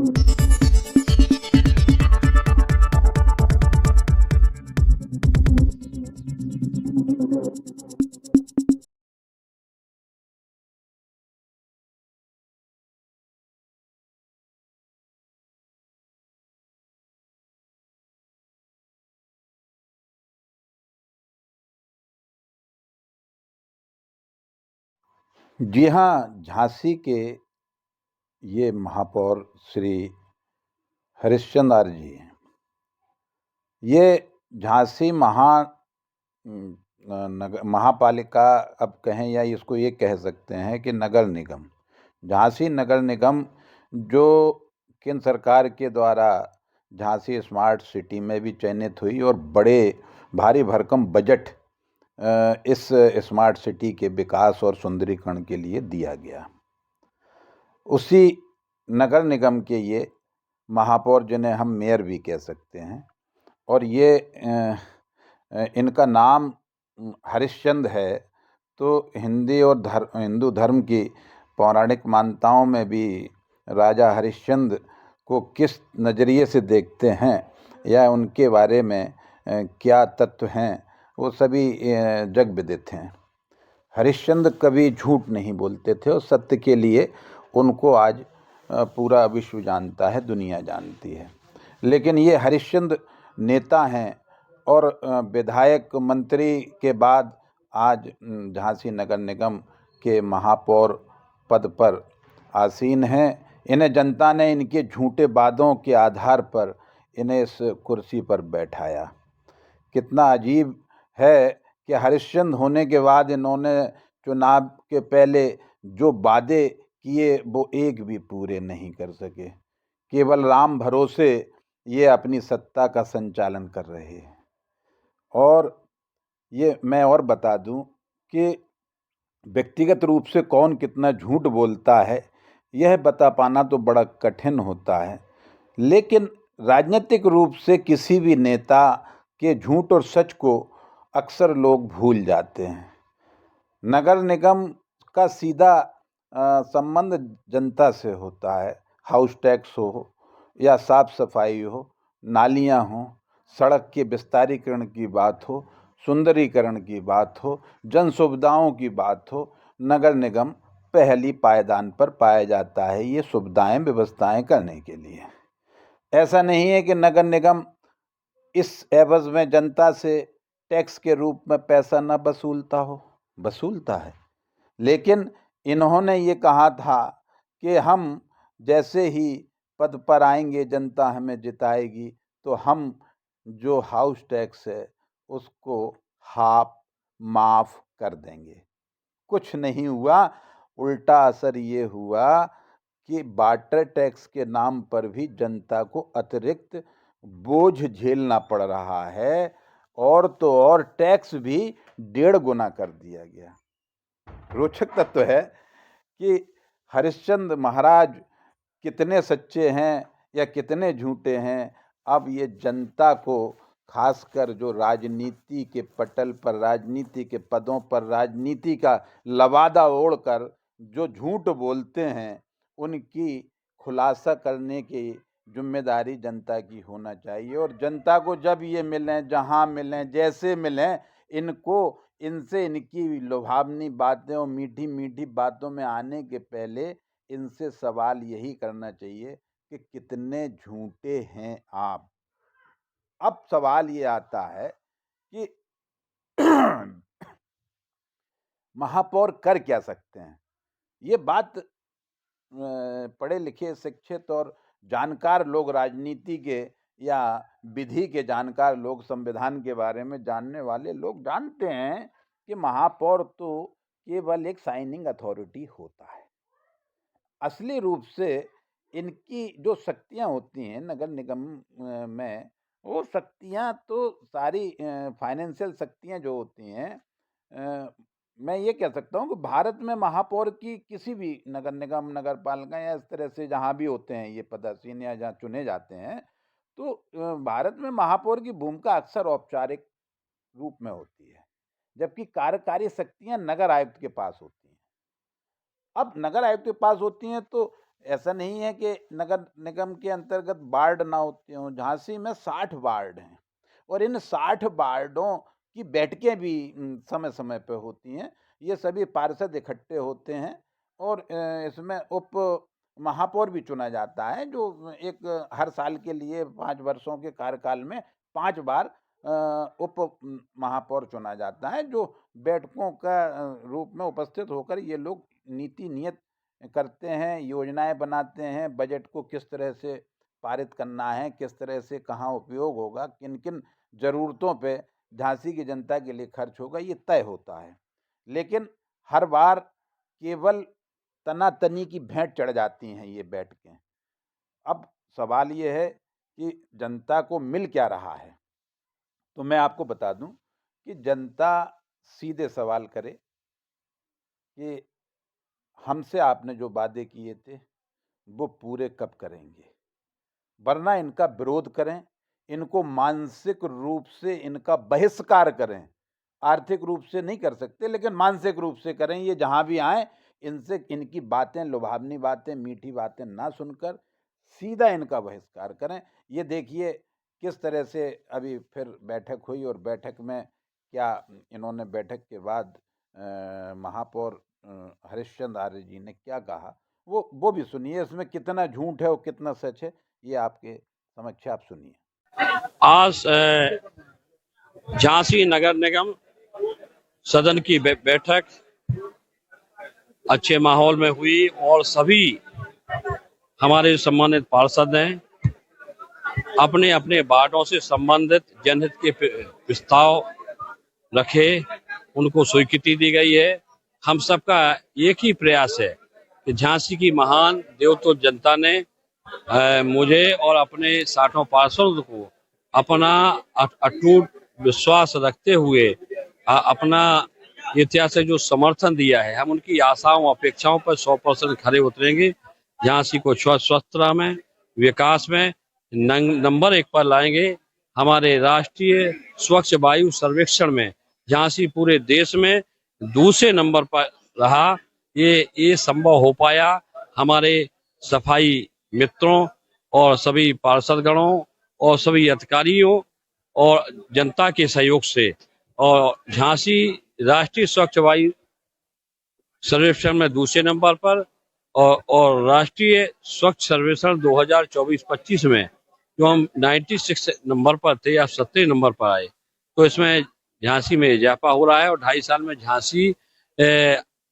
जी हाँ, झांसी के ये महापौर श्री हरिश्चंद्र आर्य जी हैं। ये झांसी महापालिका अब कहें या इसको ये कह सकते हैं कि नगर निगम, झांसी नगर निगम जो केंद्र सरकार के द्वारा झांसी स्मार्ट सिटी में भी चयनित हुई और बड़े भारी भरकम बजट इस स्मार्ट सिटी के विकास और सुंदरीकरण के लिए दिया गया। उसी नगर निगम के ये महापौर, जिन्हें हम मेयर भी कह सकते हैं, और ये इनका नाम हरिश्चंद्र है, तो हिंदू धर्म की पौराणिक मान्यताओं में भी राजा हरिश्चंद्र को किस नज़रिए से देखते हैं या उनके बारे में क्या तत्व हैं, वो सभी जग विदित हैं। हरिश्चंद्र कभी झूठ नहीं बोलते थे और सत्य के लिए उनको आज पूरा विश्व जानता है, दुनिया जानती है। लेकिन ये हरिश्चंद्र नेता हैं और विधायक मंत्री के बाद आज झांसी नगर निगम के महापौर पद पर आसीन हैं। इन्हें जनता ने इनके झूठे वादों के आधार पर इन्हें इस कुर्सी पर बैठाया। कितना अजीब है कि हरिश्चंद्र होने के बाद इन्होंने चुनाव के पहले जो वादे किए वो एक भी पूरे नहीं कर सके। केवल राम भरोसे ये अपनी सत्ता का संचालन कर रहे हैं। और ये मैं और बता दूं कि व्यक्तिगत रूप से कौन कितना झूठ बोलता है यह बता पाना तो बड़ा कठिन होता है, लेकिन राजनीतिक रूप से किसी भी नेता के झूठ और सच को अक्सर लोग भूल जाते हैं। नगर निगम का सीधा संबंध जनता से होता है। हाउस टैक्स हो या साफ सफाई हो, नालियां हो, सड़क के विस्तारीकरण की बात हो, सुंदरीकरण की बात हो, जन सुविधाओं की बात हो, नगर निगम पहली पायदान पर पाया जाता है ये सुविधाएं व्यवस्थाएं करने के लिए। ऐसा नहीं है कि नगर निगम इस एवज में जनता से टैक्स के रूप में पैसा न वसूलता हो, वसूलता है। लेकिन इन्होंने ये कहा था कि हम जैसे ही पद पर आएंगे, जनता हमें जिताएगी, तो हम जो हाउस टैक्स है उसको हाफ माफ कर देंगे। कुछ नहीं हुआ, उल्टा असर ये हुआ कि वाटर टैक्स के नाम पर भी जनता को अतिरिक्त बोझ झेलना पड़ रहा है, और तो और टैक्स भी 1.5 गुना कर दिया गया। रोचक तत्व है कि हरिश्चंद्र महाराज कितने सच्चे हैं या कितने झूठे हैं, अब ये जनता को, खासकर जो राजनीति के पटल पर, राजनीति के पदों पर, राजनीति का लवादा ओढ़कर जो झूठ बोलते हैं, उनकी खुलासा करने की जिम्मेदारी जनता की होना चाहिए। और जनता को जब ये मिलें, जहां मिलें, जैसे मिलें, इनसे इनकी लुभावनी बातें और मीठी मीठी बातों में आने के पहले इनसे सवाल यही करना चाहिए कि कितने झूठे हैं आप। अब सवाल ये आता है कि महापौर कर क्या सकते हैं। ये बात पढ़े लिखे, शिक्षित और जानकार लोग, राजनीति के या विधि के जानकार लोग, संविधान के बारे में जानने वाले लोग जानते हैं कि महापौर तो केवल एक साइनिंग अथॉरिटी होता है। असली रूप से इनकी जो शक्तियां होती हैं नगर निगम में, वो शक्तियां तो सारी फाइनेंशियल शक्तियां जो होती हैं, मैं ये कह सकता हूँ कि भारत में महापौर की किसी भी नगर निगम, नगर पालिका या इस तरह से जहाँ भी होते हैं ये पदासीन या जहाँ चुने जाते हैं, तो भारत में महापौर की भूमिका अक्सर औपचारिक रूप में होती है, जबकि कार्यकारी शक्तियां नगर आयुक्त के पास होती हैं। अब नगर आयुक्त के पास होती हैं तो ऐसा नहीं है कि नगर निगम के अंतर्गत वार्ड ना होते हों। झांसी में 60 वार्ड हैं और इन 60 वार्डों की बैठकें भी समय समय पे होती हैं। ये सभी पार्षद इकट्ठे होते हैं और इसमें उप महापौर भी चुना जाता है, जो एक हर साल के लिए 5 वर्षों के कार्यकाल में 5 बार उप महापौर चुना जाता है, जो बैठकों का रूप में उपस्थित होकर ये लोग नीति नियत करते हैं, योजनाएं बनाते हैं, बजट को किस तरह से पारित करना है, किस तरह से कहाँ उपयोग होगा, किन किन ज़रूरतों पे झांसी की जनता के लिए खर्च होगा, ये तय होता है। लेकिन हर बार केवल तनातनी की भेंट चढ़ जाती हैं ये बैठकें। अब सवाल ये है कि जनता को मिल क्या रहा है? तो मैं आपको बता दूं कि जनता सीधे सवाल करे कि हमसे आपने जो वादे किए थे वो पूरे कब करेंगे, वरना इनका विरोध करें, इनको मानसिक रूप से इनका बहिष्कार करें। आर्थिक रूप से नहीं कर सकते लेकिन मानसिक रूप से करें। ये जहाँ भी आएँ इनसे इनकी बातें, लुभावनी बातें, मीठी बातें ना सुनकर सीधा इनका बहिष्कार करें। ये देखिए किस तरह से अभी फिर बैठक हुई और बैठक में क्या इन्होंने बैठक के बाद महापौर हरिश्चंद्र आर्य जी ने क्या कहा, वो भी सुनिए। इसमें कितना झूठ है और कितना सच है ये आपके समक्ष आप सुनिए। आज झांसी नगर निगम सदन की बैठक अच्छे माहौल में हुई और सभी हमारे सम्मानित पार्षद हैं अपने अपने वार्डों से संबंधित जनहित के प्रस्ताव रखे, उनको स्वीकृति दी गई है। हम सबका एक ही प्रयास है कि झांसी की महान देवतुल्य जनता ने मुझे और अपने 60 पार्षदों को अपना अटूट विश्वास रखते हुए अपना इतिहास से जो समर्थन दिया है, हम उनकी आशाओं अपेक्षाओं पर 100% खरे उतरेंगे। झांसी को स्वच्छता में, विकास में नंबर 1 पर लाएंगे। हमारे राष्ट्रीय स्वच्छ वायु सर्वेक्षण में झांसी पूरे देश में दूसरे नंबर पर रहा। ये संभव हो पाया हमारे सफाई मित्रों और सभी पार्षदगणों और सभी अधिकारियों और जनता के सहयोग से। और झांसी राष्ट्रीय स्वच्छ वायु सर्वेक्षण में दूसरे नंबर पर और राष्ट्रीय स्वच्छ सर्वेक्षण 2024-25 में जो हम 96 नंबर पर थे या 70 नंबर पर आए, तो इसमें झांसी में इजाफा हो रहा है और 2.5 साल में झांसी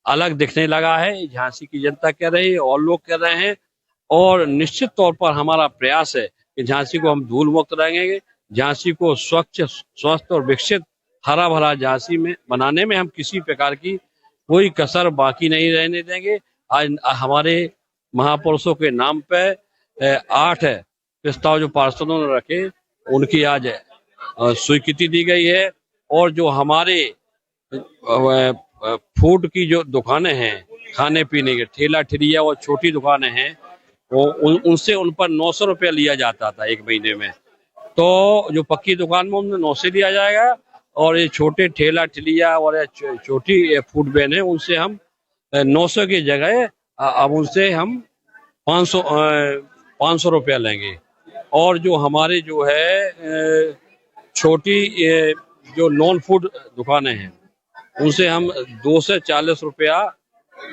अलग दिखने लगा है। झांसी की जनता कह रही है और लोग कह रहे हैं और निश्चित तौर पर हमारा प्रयास है कि झांसी को हम धूल मुक्त रहेंगे। झांसी को स्वच्छ, स्वस्थ और विकसित हरा भरा झांसी में बनाने में हम किसी प्रकार की कोई कसर बाकी नहीं रहने देंगे। आज हमारे महापुरुषों के नाम पे 8 प्रस्ताव जो पार्षदों ने रखे उनकी आज स्वीकृति दी गई है। और जो हमारे फूड की जो दुकानें हैं, खाने पीने के ठेला ठेलिया और छोटी दुकानें हैं, वो उनसे उन पर 900 रुपया लिया जाता था 1 महीने में। तो जो पक्की दुकान में उनमें 900 लिया जाएगा और ये छोटे ठेला ठेलिया और छोटी फूड वैन है उनसे हम 900 की जगह अब उनसे हम 500 रुपया लेंगे। और जो हमारे जो है छोटी जो नॉन फूड दुकानें हैं उनसे हम 240 रुपया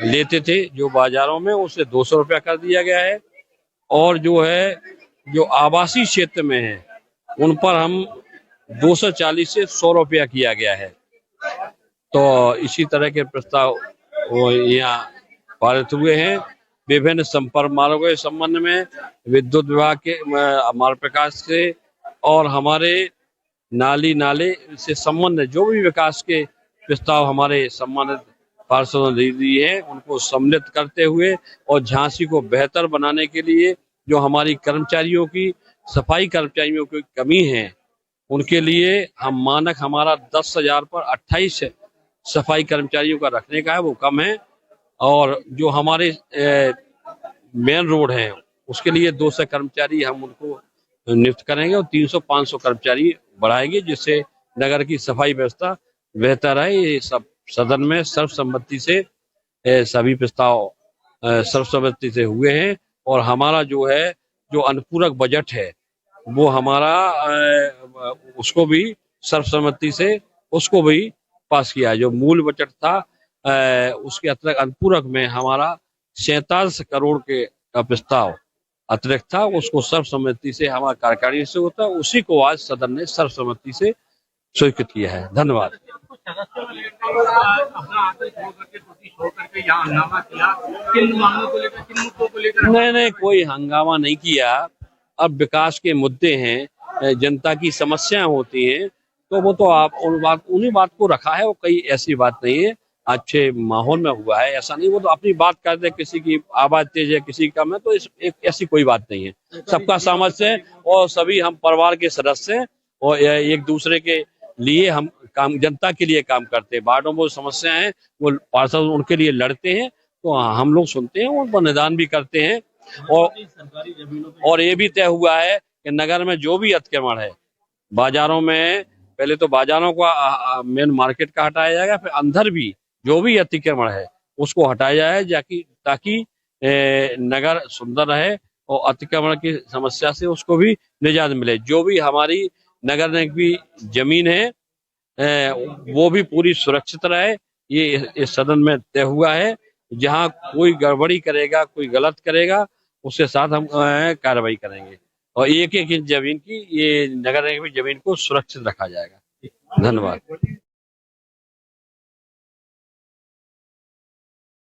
लेते थे जो बाजारों में, उसे 200 रुपया कर दिया गया है। और जो है जो आवासीय क्षेत्र में है उन पर हम 240 से 100 रुपया किया गया है। तो इसी तरह के प्रस्ताव यहाँ पारित हुए हैं। विभिन्न संपर्क मार्गों के संबंध में विद्युत विभाग के मार्ग प्रकाश से और हमारे नाले से संबंध जो भी विकास के प्रस्ताव हमारे सम्मानित पार्षदों ने दिए हैं उनको सम्मिलित करते हुए और झांसी को बेहतर बनाने के लिए जो हमारी कर्मचारियों की, सफाई कर्मचारियों की कमी है उनके लिए हम मानक हमारा 10,000 पर 28 सफाई कर्मचारियों का रखने का है, वो कम है। और जो हमारे मेन रोड है उसके लिए 200 कर्मचारी हम उनको नियुक्त करेंगे और 300-500 कर्मचारी बढ़ाएंगे, जिससे नगर की सफाई व्यवस्था बेहतर है। ये सब सदन में सर्वसम्मति से सभी प्रस्ताव सर्वसम्मति से हुए हैं और हमारा जो है जो अनुपूरक बजट है वो हमारा उसको भी सर्वसम्मति से उसको भी पास किया है। जो मूल बजट था उसके अतिरिक्त अनुपूरक में हमारा 47 करोड़ के का प्रस्ताव अतिरिक्त था, उसको सर्वसम्मति से हमारा कार्यकारिणी से होता है, उसी को आज सदन ने सर्वसम्मति से स्वीकृत किया है। धन्यवाद। कुछ सदस्यों ने अपना आसन छोड़ करके कुर्सी छोड़ करके यहाँ हंगामा किया, किन मांगों को लेकर, किन मुद्दों को लेकर? नहीं, कोई हंगामा नहीं किया। अब विकास के मुद्दे हैं, जनता की समस्याएं होती हैं, तो वो तो आप उन्हीं बात को रखा है, वो कई ऐसी बात नहीं है। अच्छे माहौल में हुआ है, ऐसा नहीं। वो तो अपनी बात करते, किसी की आवाज तेज है, किसी का में, तो एक ऐसी कोई बात नहीं है। सबका सामर्थ्य है और सभी हम परिवार के सदस्य हैं और एक दूसरे के लिए हम काम, जनता के लिए काम करते हैं। वार्डों में समस्याएं हैं, वो पार्षद उनके लिए लड़ते हैं, तो हम लोग सुनते हैं, उन पर निदान भी करते हैं। और ये भी तय हुआ है कि नगर में जो भी अतिक्रमण है, बाजारों में पहले तो बाजारों का मेन मार्केट का हटाया जाएगा, फिर अंदर भी जो भी अतिक्रमण है उसको हटाया जाए, ताकि नगर सुंदर रहे और अतिक्रमण की समस्या से उसको भी निजात मिले। जो भी हमारी नगर निगम की जमीन है वो भी पूरी सुरक्षित रहे, ये इस सदन में तय हुआ है। जहां कोई गड़बड़ी करेगा, कोई गलत करेगा, उसके साथ हम कार्रवाई करेंगे और एक एक इंच जमीन की, ये नगर निगम की जमीन को सुरक्षित रखा जाएगा। धन्यवाद।